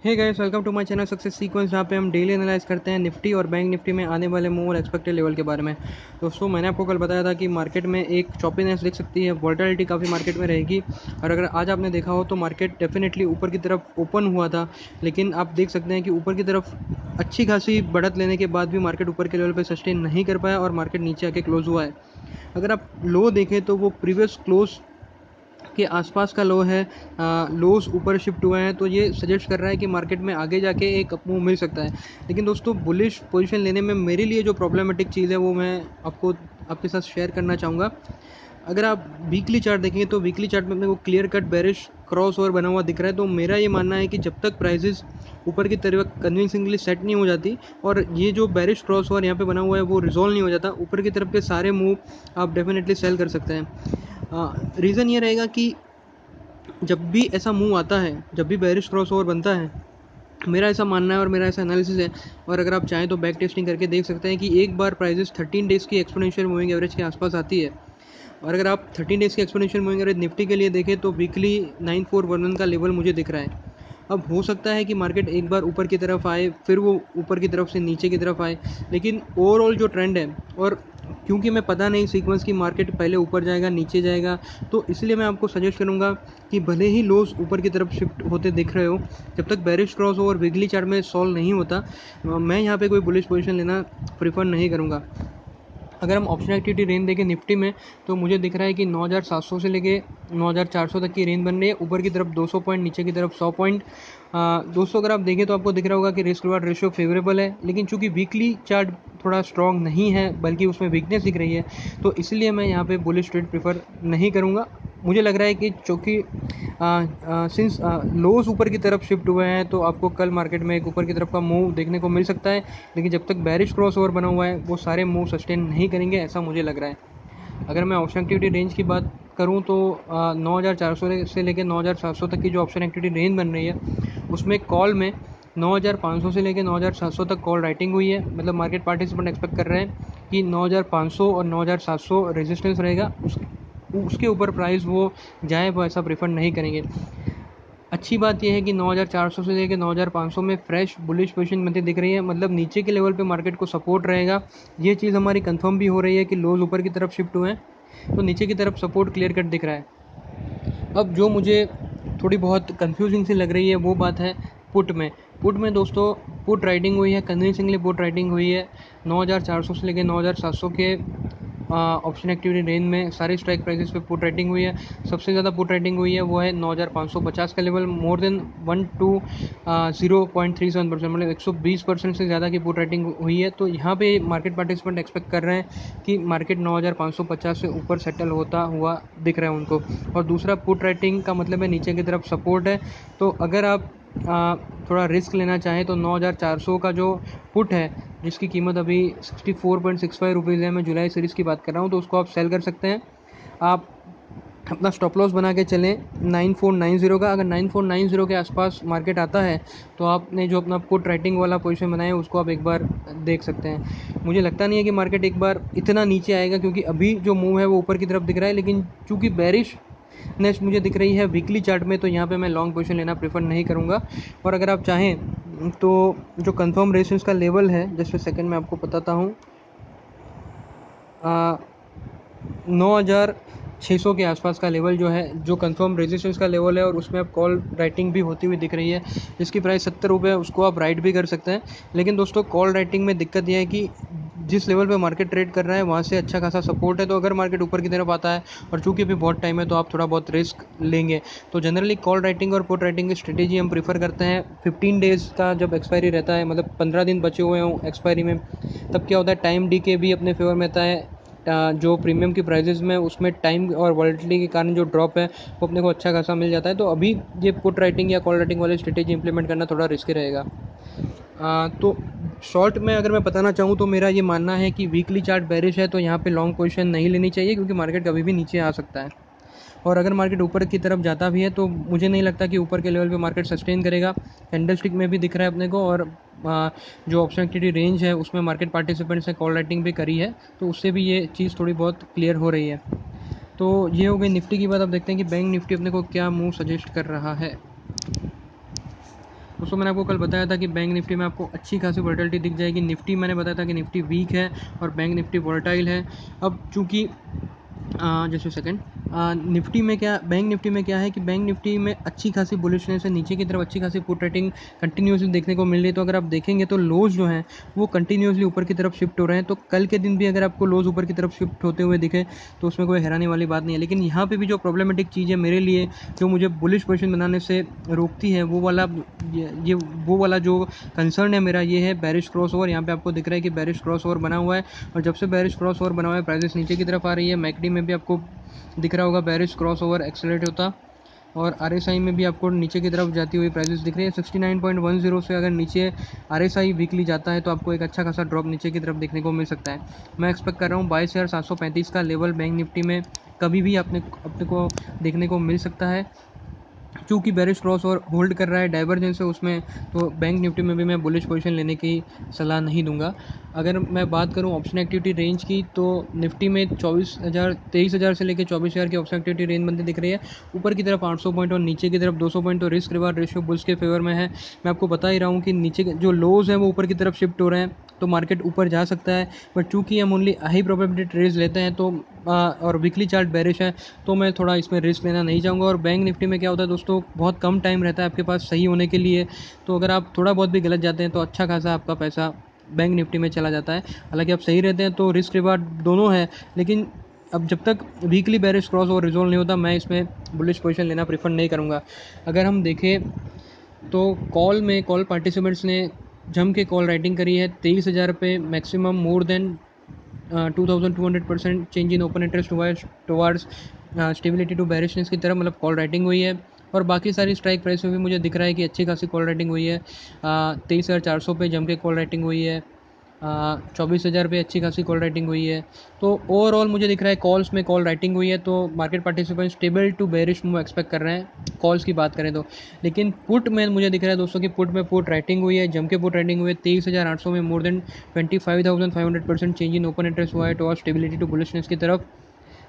Hey guys, welcome to my channel success sequence, जहाँ पे हम डेली एनालाइज करते हैं निफ्टी और बैंक निफ्टी में आने वाले मूव और एक्सपेक्टेड लेवल के बारे में। दोस्तों, मैंने आपको कल बताया था कि मार्केट में एक चॉपीनेस दिख सकती है, वॉलेटिलिटी काफ़ी मार्केट में रहेगी। और अगर आज आपने देखा हो तो मार्केट डेफिनेटली ऊपर की तरफ ओपन हुआ था, लेकिन आप देख सकते हैं कि ऊपर की तरफ अच्छी खासी बढ़त लेने के बाद भी मार्केट ऊपर के लेवल पर सस्टेन नहीं कर पाया और मार्केट नीचे आके क्लोज हुआ है। अगर आप लो देखें तो वो प्रीवियस क्लोज के आसपास का लो है। लोस ऊपर शिफ्ट हुए हैं, तो ये सजेस्ट कर रहा है कि मार्केट में आगे जाके एक अप मूव मिल सकता है। लेकिन दोस्तों, बुलिश पोजीशन लेने में मेरे लिए जो प्रॉब्लमेटिक चीज़ है वो मैं आपके साथ शेयर करना चाहूँगा। अगर आप वीकली चार्ट देखेंगे तो वीकली चार्ट में अपने को clear cut bearish cross over बना हुआ दिख रहा है। तो मेरा ये मानना है कि जब तक प्राइजेस ऊपर की तरफ कन्विंसिंगली सेट नहीं हो जाती और ये जो बेरिश क्रॉस ओवर यहाँ पे बना हुआ है वो रिजॉल्व नहीं हो जाता, ऊपर की तरफ के सारे मूव आप डेफिनेटली सेल कर सकते हैं। रीज़न ये रहेगा कि जब भी ऐसा मूव आता है, जब भी बेरिश क्रॉस ओवर बनता है, मेरा ऐसा मानना है और मेरा ऐसा एनालिसिस है, और अगर आप चाहें तो बैक टेस्टिंग करके देख सकते हैं कि एक बार प्राइजेस 13 डेज़ की एक्सपोनेंशियल मूविंग एवरेज के आसपास आती है। और अगर आप 13 डेज़ की एक्सपोनेंशियल मूविंग एवरेज निफ्टी के लिए देखें तो वीकली 9411 का लेवल मुझे दिख रहा है। अब हो सकता है कि मार्केट एक बार ऊपर की तरफ आए, फिर वो ऊपर की तरफ से नीचे की तरफ आए, लेकिन ओवरऑल जो ट्रेंड है, और क्योंकि मैं पता नहीं सीक्वेंस की मार्केट पहले ऊपर जाएगा नीचे जाएगा, तो इसलिए मैं आपको सजेस्ट करूंगा कि भले ही लोस ऊपर की तरफ शिफ्ट होते दिख रहे हो, जब तक bearish cross over weekly chart में सॉल्व नहीं होता, मैं यहाँ पे कोई बुलिश पोजीशन लेना प्रीफर नहीं करूँगा। अगर हम ऑप्शन एक्टिविटी रेंज देखें निफ्टी में, तो मुझे दिख रहा है कि 9700 से लेके 9400 तक की रेंज बन रही है। ऊपर की तरफ 200 पॉइंट, नीचे की तरफ 100 पॉइंट। दोस्तों, अगर आप देखें तो आपको दिख रहा होगा कि रिस्क रिवार्ड रेशियो फेवरेबल है, लेकिन चूंकि वीकली चार्ट थोड़ा स्ट्रॉन्ग नहीं है, बल्कि उसमें वीकनेस दिख रही है, तो इसलिए मैं यहाँ पे बुलिश ट्रेड प्रेफर नहीं करूँगा। मुझे लग रहा है कि चूँकि सिंस लोस ऊपर की तरफ शिफ्ट हुए हैं, तो आपको कल मार्केट में एक ऊपर की तरफ का मूव देखने को मिल सकता है, लेकिन जब तक बेरिश क्रॉस ओवर बना हुआ है वो सारे मूव सस्टेन नहीं करेंगे, ऐसा मुझे लग रहा है। अगर मैं ऑप्शन एक्टिविटी रेंज की बात करूं तो 9400 से लेकर 9700 तक की जो ऑप्शन एक्टिविटी रेंज बन रही है, उसमें कॉल में 9500 से लेकर 9700 तक कॉल राइटिंग हुई है। मतलब मार्केट पार्टिसिपेंट एक्सपेक्ट कर रहे हैं कि 9500 और 9700 रेजिस्टेंस रहेगा, उसके ऊपर प्राइस वो जाए, वो ऐसा प्रेफर नहीं करेंगे। अच्छी बात यह है कि 9400 से लेकर 9500 में फ्रेश बुलिश पोजीशन बनती दिख रही है, मतलब नीचे के लेवल पे मार्केट को सपोर्ट रहेगा। ये चीज़ हमारी कंफर्म भी हो रही है कि लोज ऊपर की तरफ शिफ्ट हुए हैं, तो नीचे की तरफ सपोर्ट क्लियर कट दिख रहा है। अब जो मुझे थोड़ी बहुत कंफ्यूजिंग सी लग रही है वो बात है पुट में दोस्तों, पुट राइटिंग हुई है, कन्विंसिंगली पुट राइटिंग हुई है 9400 से लेकर 9700 के ऑप्शन एक्टिविटी रेंज में सारे स्ट्राइक प्राइसेस पे पुट राइटिंग हुई है। सबसे ज़्यादा पुट राइटिंग हुई है वो है 9550 का लेवल, मोर देन 0.37%, मतलब 120% से ज़्यादा की पुट राइटिंग हुई है। तो यहाँ पे मार्केट पार्टिसिपेंट एक्सपेक्ट कर रहे हैं कि मार्केट 9550 से ऊपर सेटल होता हुआ दिख रहा है उनको। और दूसरा, पुट राइटिंग का मतलब है नीचे की तरफ सपोर्ट है। तो अगर आप थोड़ा रिस्क लेना चाहें तो 9400 का जो पुट है, जिसकी कीमत अभी 64.65 रुपीज़ है, मैं जुलाई सीरीज़ की बात कर रहा हूँ, तो उसको आप सेल कर सकते हैं। आप अपना स्टॉप लॉस बना के चलें 9490 का। अगर 9490 के आसपास मार्केट आता है, तो आपने जो अपना पुट राइटिंग वाला पोजीशन बनाया है उसको आप एक बार देख सकते हैं। मुझे लगता नहीं है कि मार्केट एक बार इतना नीचे आएगा, क्योंकि अभी जो मूव है वो ऊपर की तरफ दिख रहा है, लेकिन चूँकि बेरिश नेक्स्ट मुझे दिख रही है वीकली चार्ट में, तो यहाँ पे मैं लॉन्ग पोजीशन लेना प्रेफर नहीं करूँगा। और अगर आप चाहें तो जो कंफर्म रेजिस्टेंस का लेवल है, जैसे सेकंड में आपको बताता हूँ, 9600 के आसपास का लेवल जो है, जो कंफर्म रेजिस्टेंस का लेवल है, और उसमें अब कॉल राइटिंग भी होती हुई दिख रही है, जिसकी प्राइस 70 रुपये है, उसको आप राइट भी कर सकते हैं। लेकिन दोस्तों, कॉल राइटिंग में दिक्कत यह है कि जिस लेवल पे मार्केट ट्रेड कर रहा है वहाँ से अच्छा खासा सपोर्ट है, तो अगर मार्केट ऊपर की तरफ आता है, और चूंकि अभी बहुत टाइम है, तो आप थोड़ा बहुत रिस्क लेंगे। तो जनरली कॉल राइटिंग और पुट राइटिंग की स्ट्रेटेजी हम प्रीफर करते हैं 15 डेज़ का जब एक्सपायरी रहता है, मतलब 15 दिन बचे हुए हों एक्सपायरी में, तब क्या होता है, टाइम डी के भी अपने फेवर में आता है। जो प्रीमियम की प्राइजेस में, उसमें टाइम और वॉलेटिलिटी के कारण जो ड्रॉप है वो अपने को अच्छा खासा मिल जाता है। तो अभी ये पुट राइटिंग या कॉल राइटिंग वाली स्ट्रेटेजी इंप्लीमेंट करना थोड़ा रिस्की रहेगा। तो शॉर्ट में अगर मैं बताना चाहूँ तो मेरा ये मानना है कि वीकली चार्ट बेरिश है, तो यहाँ पे लॉन्ग पोजीशन नहीं लेनी चाहिए, क्योंकि मार्केट कभी भी नीचे आ सकता है। और अगर मार्केट ऊपर की तरफ जाता भी है, तो मुझे नहीं लगता कि ऊपर के लेवल पे मार्केट सस्टेन करेगा। कैंडलस्टिक में भी दिख रहा है अपने को, और जो ऑप्शन एक्टिविटी रेंज है उसमें मार्केट पार्टिसिपेंट्स ने कॉल राइटिंग भी करी है, तो उससे भी ये चीज़ थोड़ी बहुत क्लियर हो रही है। तो ये हो गई निफ्टी की बात। अब देखते हैं कि बैंक निफ्टी अपने को क्या मूव सजेस्ट कर रहा है। दोस्तों मैंने आपको कल बताया था कि बैंक निफ्टी में आपको अच्छी खासी वोलेटिलिटी दिख जाएगी। निफ्टी मैंने बताया था कि निफ्टी वीक है और बैंक निफ्टी वोलेटाइल है। अब चूँकि जस्ट सेकंड, निफ्टी में क्या, बैंक निफ्टी में क्या है कि बैंक निफ्टी में अच्छी खासी बुलिशनेस है, नीचे की तरफ अच्छी खासी पुट रेटिंग कंटिन्यूसली देखने को मिल रही है। तो अगर आप देखेंगे तो लोज जो हैं वो कंटिन्यूसली ऊपर की तरफ शिफ्ट हो रहे हैं। तो कल के दिन भी अगर आपको लोज ऊपर की तरफ शिफ्ट होते हुए दिखे तो उसमें कोई हैरानी वाली बात नहीं है। लेकिन यहाँ पे भी जो प्रॉब्लमेटिक चीज़ है मेरे लिए, जो मुझे बुलिश पोजीशन बनाने से रोकती है, वो वाला जो कंसर्न है मेरा, ये है बेरिश क्रॉस ओवर। यहाँ पे आपको दिख रहा है कि बेरिश क्रॉस ओवर बना हुआ है, और जब से बेरिश क्रॉस ओवर बना हुआ है प्राइसेस नीचे की तरफ आ रही है। मैकडी में भी आपको दिख रहा होगा बेरिश क्रॉस ओवर एक्सेलरेट होता, और आरएसआई में भी आपको नीचे की तरफ जाती हुई प्राइसेस दिख रही है। 69.10 से अगर नीचे आरएसआई वीकली जाता है तो आपको एक अच्छा खासा ड्रॉप नीचे की तरफ देखने को मिल सकता है। मैं एक्सपेक्ट कर रहा हूँ 22,735 का लेवल बैंक निफ्टी में कभी भी अपने को देखने को मिल सकता है। चूँकि बेरिश क्रॉस और होल्ड कर रहा है, डाइवर्जेंस है उसमें, तो बैंक निफ्टी में भी मैं बुलिश पोजीशन लेने की सलाह नहीं दूंगा। अगर मैं बात करूं ऑप्शन एक्टिविटी रेंज की, तो निफ्टी में 23,000 से लेकर 24,000 की ऑप्शन एक्टिविटी रेंज बनती दिख रही है। ऊपर की तरफ 800 पॉइंट और नीचे की तरफ 200 पॉइंट, तो रिस्क रिवार्ड रेशियो बुल्स के फेवर में है। मैं आपको बता ही रहा हूँ कि नीचे के जो लोज हैं वो ऊपर की तरफ शिफ्ट हो रहे हैं, तो मार्केट ऊपर जा सकता है। बट चूँकि हम ओनली हाई प्रोबेबिलिटी ट्रेड्स लेते हैं तो और वीकली चार्ट बेरिश है, तो मैं थोड़ा इसमें रिस्क लेना नहीं चाहूँगा। और बैंक निफ्टी में क्या होता है दोस्तों, बहुत कम टाइम रहता है आपके पास सही होने के लिए। तो अगर आप थोड़ा बहुत भी गलत जाते हैं तो अच्छा खासा आपका पैसा बैंक निफ्टी में चला जाता है। हालांकि आप सही रहते हैं तो रिस्क रिवार्ड दोनों है, लेकिन अब जब तक वीकली बेरिश क्रॉस और रिजोल्व नहीं होता, मैं इसमें बुलिश पोजीशन लेना प्रेफर नहीं करूँगा। अगर हम देखें तो कॉल पार्टिसिपेंट्स ने जम के कॉल राइटिंग करी है 23,000 पे, maximum more than 2200% change in open interest towards stability to bearishness की तरफ, मतलब कॉल राइटिंग हुई है। और बाकी सारी स्ट्राइक प्राइस में भी मुझे दिख रहा है कि अच्छी खासी कॉल राइटिंग हुई है। 23,400 पे जम के कॉल राइटिंग हुई है। 24,000 पे अच्छी खासी कॉल राइटिंग हुई है। तो ओवरऑल मुझे दिख रहा है कॉल्स में कॉल राइटिंग हुई है, तो market participant stable to bearish move expect कर रहे हैं कॉल्स की बात करें तो। लेकिन पुट में मुझे दिख रहा है दोस्तों कि पुट में पुट राइटिंग हुई है, जम के पुट राइटिंग हुई है। 23,800 में more than 25,500% change in open interest हुआ है टुवर्ड्स स्टेबिलिटी टू बुलिशनेस की तरफ।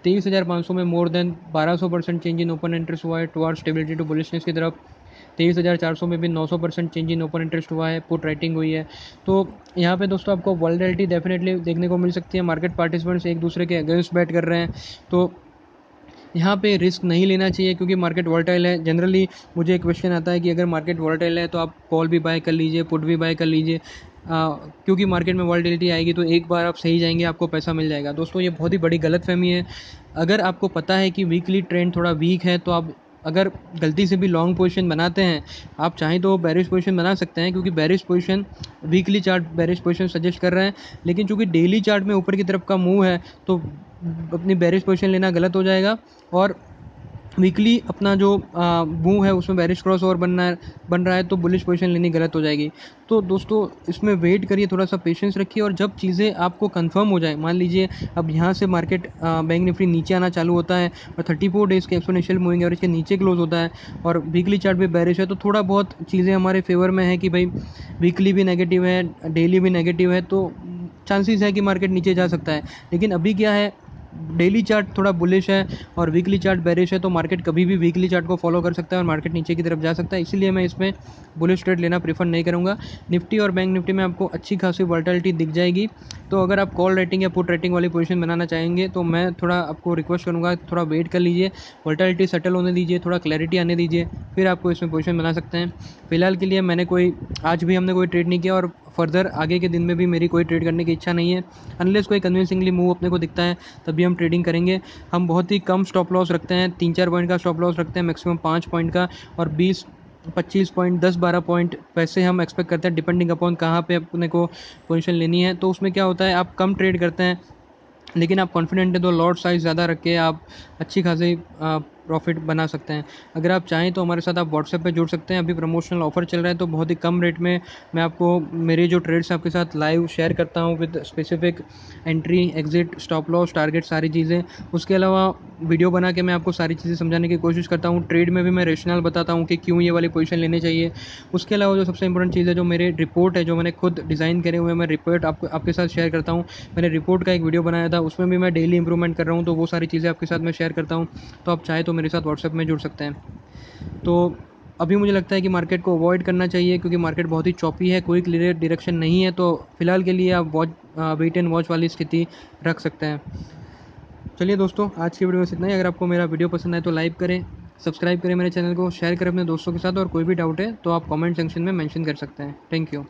23,500 में more than 1200% change in open interest हुआ है टुवर्ड्स स्टेबिलिटी टू बुलिशनेस की तरफ। 23,400 में भी 900% चेंज इन ओपन इंटरेस्ट हुआ है, पुट राइटिंग हुई है। तो यहाँ पे दोस्तों आपको वोलेटिलिटी डेफिनेटली देखने को मिल सकती है। मार्केट पार्टिसिपेंट्स एक दूसरे के अगेंस्ट बैट कर रहे हैं, तो यहाँ पे रिस्क नहीं लेना चाहिए क्योंकि मार्केट वोलेटाइल है। जनरली मुझे एक क्वेश्चन आता है कि अगर मार्केट वोलेटाइल है तो आप कॉल भी बाय कर लीजिए, पुट भी बाय कर लीजिए, क्योंकि मार्केट में वोलेटिलिटी आएगी तो एक बार आप सही जाएंगे आपको पैसा मिल जाएगा। दोस्तों ये बहुत ही बड़ी गलतफहमी है। अगर आपको पता है कि वीकली ट्रेंड थोड़ा वीक है, तो आप अगर गलती से भी लॉन्ग पोजीशन बनाते हैं, आप चाहें तो बेरिश पोजीशन बना सकते हैं, क्योंकि bearish position weekly chart bearish position suggest कर रहे हैं। लेकिन चूंकि डेली चार्ट में ऊपर की तरफ का मूव है तो अपनी बेरिश पोजीशन लेना गलत हो जाएगा, और वीकली अपना जो मूव है उसमें बेरिश क्रॉस ओवर बन रहा है तो बुलिश पोजीशन लेनी गलत हो जाएगी। तो दोस्तों इसमें वेट करिए, थोड़ा सा पेशेंस रखिए, और जब चीज़ें आपको कंफर्म हो जाए, मान लीजिए अब यहाँ से मार्केट बैंक निफ्टी नीचे आना चालू होता है और 34 डेज़ के एक्सपोनेंशियल मूविंग एवरेज के नीचे क्लोज होता है और वीकली चार्ट भी बेरिश है, तो थोड़ा बहुत चीज़ें हमारे फेवर में है कि भाई वीकली भी नेगेटिव है, डेली भी नेगेटिव है, तो चांसेस है कि मार्केट नीचे जा सकता है। लेकिन अभी क्या है, डेली चार्ट थोड़ा बुलिश है और वीकली चार्ट बेरिश है, तो मार्केट कभी भी वीकली चार्ट को फॉलो कर सकता है और मार्केट नीचे की तरफ जा सकता है। इसीलिए मैं इसमें बुलिश ट्रेड लेना प्रेफर नहीं करूँगा। निफ्टी और बैंक निफ्टी में आपको अच्छी खासी वोलेटिलिटी दिख जाएगी। तो अगर आप कॉल रेटिंग या पुट रेटिंग वाली पोजीशन बनाना चाहेंगे तो मैं थोड़ा आपको रिक्वेस्ट करूँगा, थोड़ा वेट कर लीजिए, वोलेटिलिटी सेटल होने दीजिए, थोड़ा क्लैरिटी आने दीजिए, फिर आपको इसमें पोजीशन बना सकते हैं। फिलहाल के लिए आज भी हमने कोई ट्रेड नहीं किया और फर्दर आगे के दिन में भी मेरी कोई ट्रेड करने की इच्छा नहीं है। अनलेस कोई कन्विंसिंगली मूव अपने को दिखता है तभी हम ट्रेडिंग करेंगे। हम बहुत ही कम स्टॉप लॉस रखते हैं, 3-4 पॉइंट का स्टॉप लॉस रखते हैं, मैक्सिमम 5 पॉइंट का, और 20-25 पॉइंट, 10-12 पॉइंट वैसे हम एक्सपेक्ट करते हैं, डिपेंडिंग अपॉन कहाँ पे अपने को पोजीशन लेनी है। तो उसमें क्या होता है, आप कम ट्रेड करते हैं लेकिन आप कॉन्फिडेंट है तो लॉट साइज़ ज़्यादा रख के आप अच्छी खासी प्रॉफिट बना सकते हैं। अगर आप चाहें तो हमारे साथ आप व्हाट्सएप पे जुड़ सकते हैं। अभी प्रमोशनल ऑफर चल रहा है तो बहुत ही कम रेट में मैं आपको मेरे जो ट्रेड्स आपके साथ लाइव शेयर करता हूँ with specific entry, exit, stop loss, target, सारी चीज़ें। उसके अलावा वीडियो बना के मैं आपको सारी चीज़ें समझाने की कोशिश करता हूँ। ट्रेड में भी मैं रेशनल बताता हूँ कि क्यों ये वाली पोजीशन लेनी चाहिए। उसके अलावा जो सबसे इंपॉर्टेंट चीज़ है, जो मेरे रिपोर्ट है, जो मैंने खुद डिज़ाइन करे हुए हैं, मैं रिपोर्ट आपके साथ शेयर करता हूँ। मैंने रिपोर्ट का एक वीडियो बनाया था, उसमें भी मैं डेली इंप्रूवमेंट कर रहा हूँ, तो वो सारी चीज़ें आपके साथ मैं शेयर करता हूँ। तो आप चाहे तो मेरे साथ व्हाट्सएप में जुड़ सकते हैं। तो अभी मुझे लगता है कि मार्केट को अवॉइड करना चाहिए, क्योंकि मार्केट बहुत ही चॉपी है, कोई क्लियर डायरेक्शन नहीं है। तो फिलहाल के लिए आप वेट एंड वॉच वाली स्थिति रख सकते हैं। चलिए दोस्तों, आज की वीडियो में इतना ही। अगर आपको मेरा वीडियो पसंद आए तो लाइक करें, सब्सक्राइब करें मेरे चैनल को, शेयर करें अपने दोस्तों के साथ, और कोई भी डाउट है तो आप कमेंट सेक्शन में मेंशन कर सकते हैं। Thank you.